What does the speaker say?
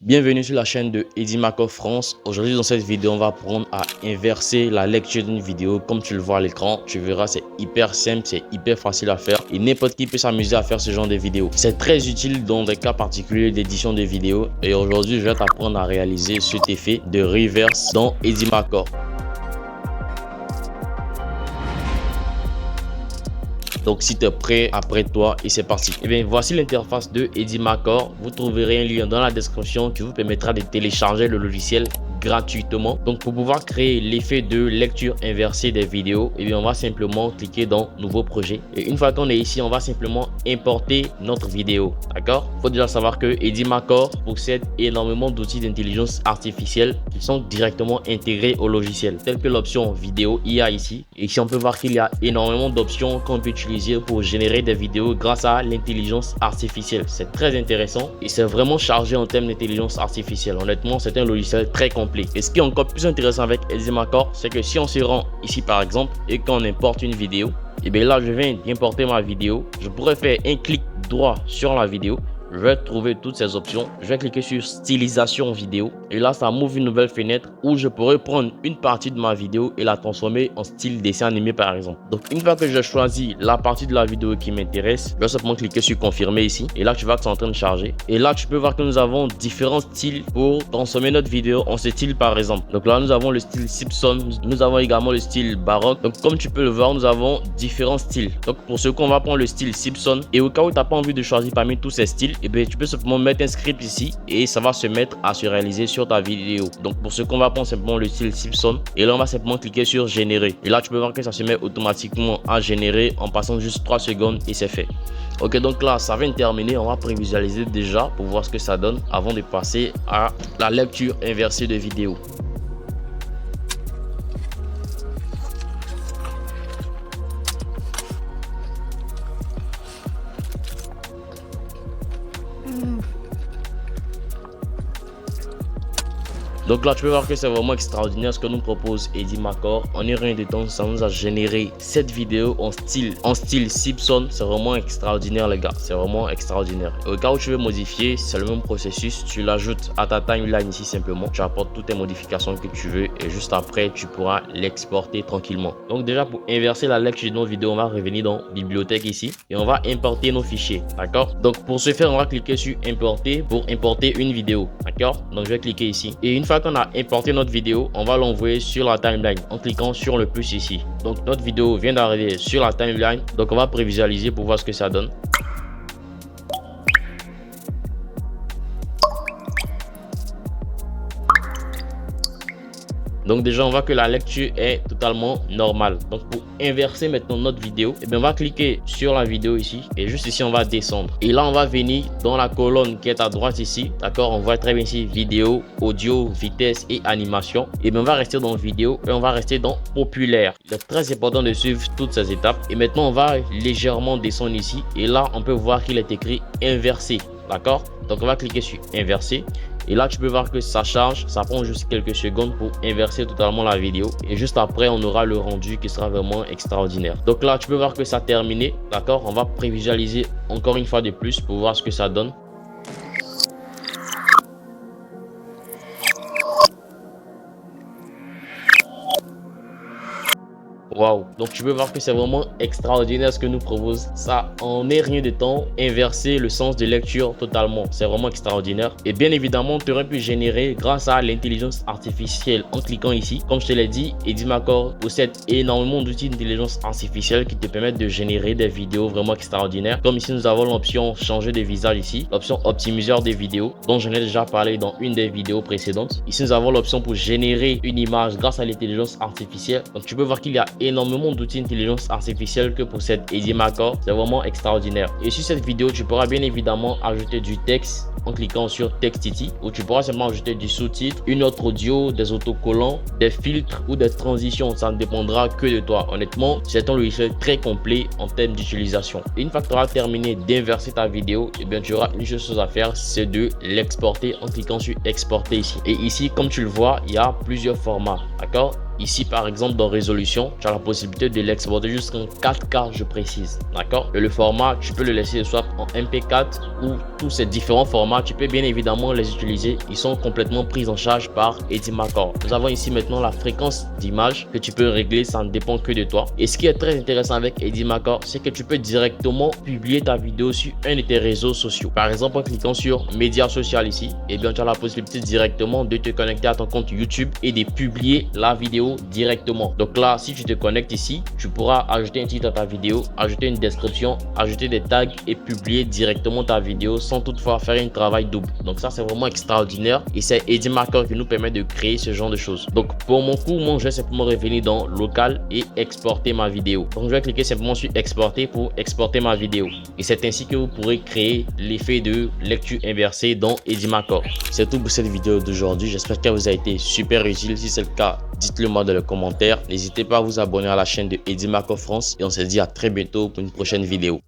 Bienvenue sur la chaîne de Edimaker France. Aujourd'hui dans cette vidéo, on va apprendre à inverser la lecture d'une vidéo. Comme tu le vois à l'écran, tu verras, c'est hyper simple, c'est hyper facile à faire et n'importe qui peut s'amuser à faire ce genre de vidéo. C'est très utile dans des cas particuliers d'édition de vidéos et aujourd'hui, je vais t'apprendre à réaliser cet effet de reverse dans Edimaker. Donc si tu es prêt, après toi et c'est parti. Et bien voici l'interface de Edimaker. Vous trouverez un lien dans la description qui vous permettra de télécharger le logiciel gratuitement. Donc pour pouvoir créer l'effet de lecture inversée des vidéos, et bien on va simplement cliquer dans nouveau projet et une fois qu'on est ici, on va simplement importer notre vidéo. D'accord, faut déjà savoir que Edimaker possède énormément d'outils d'intelligence artificielle qui sont directement intégrés au logiciel, tels que l'option vidéo IA ici. Et ici on peut voir qu'il y a énormément d'options qu'on peut utiliser pour générer des vidéos grâce à l'intelligence artificielle. C'est très intéressant et c'est vraiment chargé en termes d'intelligence artificielle. Honnêtement, c'est un logiciel très complet. Et ce qui est encore plus intéressant avec Edimaker, c'est que si on se rend ici par exemple et qu'on importe une vidéo, et bien là je viens d'importer ma vidéo, je pourrais faire un clic droit sur la vidéo. Je vais trouver toutes ces options. Je vais cliquer sur stylisation vidéo. Et là, ça m'ouvre une nouvelle fenêtre où je pourrais prendre une partie de ma vidéo et la transformer en style dessin animé par exemple. Donc, une fois que j'ai choisi la partie de la vidéo qui m'intéresse, je vais simplement cliquer sur confirmer ici. Et là, tu vois que c'est en train de charger. Et là, tu peux voir que nous avons différents styles pour transformer notre vidéo en ce style par exemple. Donc là, nous avons le style Simpson. Nous avons également le style baroque. Donc, comme tu peux le voir, nous avons différents styles. Donc, pour ce qu'on va prendre le style Simpson. Et au cas où tu n'as pas envie de choisir parmi tous ces styles, et bien, tu peux simplement mettre un script ici et ça va se mettre à se réaliser sur ta vidéo. Donc pour ce qu'on va prendre simplement le style Simpson et là on va simplement cliquer sur générer et là tu peux voir que ça se met automatiquement à générer en passant juste 3 secondes et c'est fait. Ok, donc là ça vient de terminer, on va prévisualiser déjà pour voir ce que ça donne avant de passer à la lecture inversée de vidéo. Donc là, tu peux voir que c'est vraiment extraordinaire ce que nous propose Edimaker. En un rien de temps, ça nous a généré cette vidéo en style Simpson. C'est vraiment extraordinaire, les gars. C'est vraiment extraordinaire. Au cas où tu veux modifier, c'est le même processus. Tu l'ajoutes à ta timeline ici simplement. Tu apportes toutes tes modifications que tu veux et juste après, tu pourras l'exporter tranquillement. Donc déjà, pour inverser la lecture de nos vidéos, on va revenir dans bibliothèque ici et on va importer nos fichiers. D'accord? Donc pour ce faire, on va cliquer sur importer pour importer une vidéo. D'accord? Donc je vais cliquer ici et une fois qu'on a importé notre vidéo, on va l'envoyer sur la timeline en cliquant sur le plus ici. Donc notre vidéo vient d'arriver sur la timeline, donc on va prévisualiser pour voir ce que ça donne. Donc déjà on voit que la lecture est totalement normale. Donc pour inverser maintenant notre vidéo, et bien on va cliquer sur la vidéo ici et juste ici on va descendre et là on va venir dans la colonne qui est à droite ici. D'accord, on voit très bien ici vidéo, audio, vitesse et animation. Et bien on va rester dans vidéo et on va rester dans populaire. Il est très important de suivre toutes ces étapes et maintenant on va légèrement descendre ici et là on peut voir qu'il est écrit inversé. D'accord, donc on va cliquer sur inverser. Et là, tu peux voir que ça charge, ça prend juste quelques secondes pour inverser totalement la vidéo. Et juste après, on aura le rendu qui sera vraiment extraordinaire. Donc là, tu peux voir que ça a terminé. D'accord, on va prévisualiser encore une fois de plus pour voir ce que ça donne. Waouh, donc tu peux voir que c'est vraiment extraordinaire ce que nous propose. Ça en est rien de temps inverser le sens de lecture totalement. C'est vraiment extraordinaire. Et bien évidemment, tu aurais pu générer grâce à l'intelligence artificielle en cliquant ici. Comme je te l'ai dit, Edimaker possède énormément d'outils d'intelligence artificielle qui te permettent de générer des vidéos vraiment extraordinaires. Comme ici, nous avons l'option changer de visage ici, l'option optimiseur des vidéos dont j'en ai déjà parlé dans une des vidéos précédentes. Ici, nous avons l'option pour générer une image grâce à l'intelligence artificielle. Donc tu peux voir qu'il y a énormément d'outils d'intelligence artificielle que possède Edimaker. C'est vraiment extraordinaire. Et sur cette vidéo, tu pourras bien évidemment ajouter du texte en cliquant sur Textity, où tu pourras seulement ajouter du sous-titre, une autre audio, des autocollants, des filtres ou des transitions. Ça ne dépendra que de toi. Honnêtement, c'est un logiciel très complet en termes d'utilisation. Une fois que tu auras terminé d'inverser ta vidéo, et bien tu auras une chose à faire, c'est de l'exporter en cliquant sur exporter ici. Et ici, comme tu le vois, il y a plusieurs formats. D'accord? ici par exemple dans résolution, tu as la possibilité de l'exporter jusqu'en 4K, je précise, d'accord. Le format, tu peux le laisser soit en MP4 ou tous ces différents formats, tu peux bien évidemment les utiliser. Ils sont complètement pris en charge par Edimacore. Nous avons ici maintenant la fréquence d'image que tu peux régler, ça ne dépend que de toi. Et ce qui est très intéressant avec Edimacore, c'est que tu peux directement publier ta vidéo sur un de tes réseaux sociaux. Par exemple, en cliquant sur médias sociaux ici, et bien tu as la possibilité directement de te connecter à ton compte YouTube et de publier la vidéo directement. Donc là, si tu te connectes ici, tu pourras ajouter un titre à ta vidéo, ajouter une description, ajouter des tags et publier directement ta vidéo sans toutefois faire un travail double. Donc ça, c'est vraiment extraordinaire et c'est Edimacore qui nous permet de créer ce genre de choses. Donc pour mon coup, moi je vais simplement revenir dans local et exporter ma vidéo. Donc je vais cliquer simplement sur exporter pour exporter ma vidéo et c'est ainsi que vous pourrez créer l'effet de lecture inversée dans Edimacore. C'est tout pour cette vidéo d'aujourd'hui. J'espère qu'elle vous a été super utile. Si c'est le cas, dites-le moi dans les commentaires. N'hésitez pas à vous abonner à la chaîne de Edimacore France et on se dit à très bientôt pour une prochaine vidéo.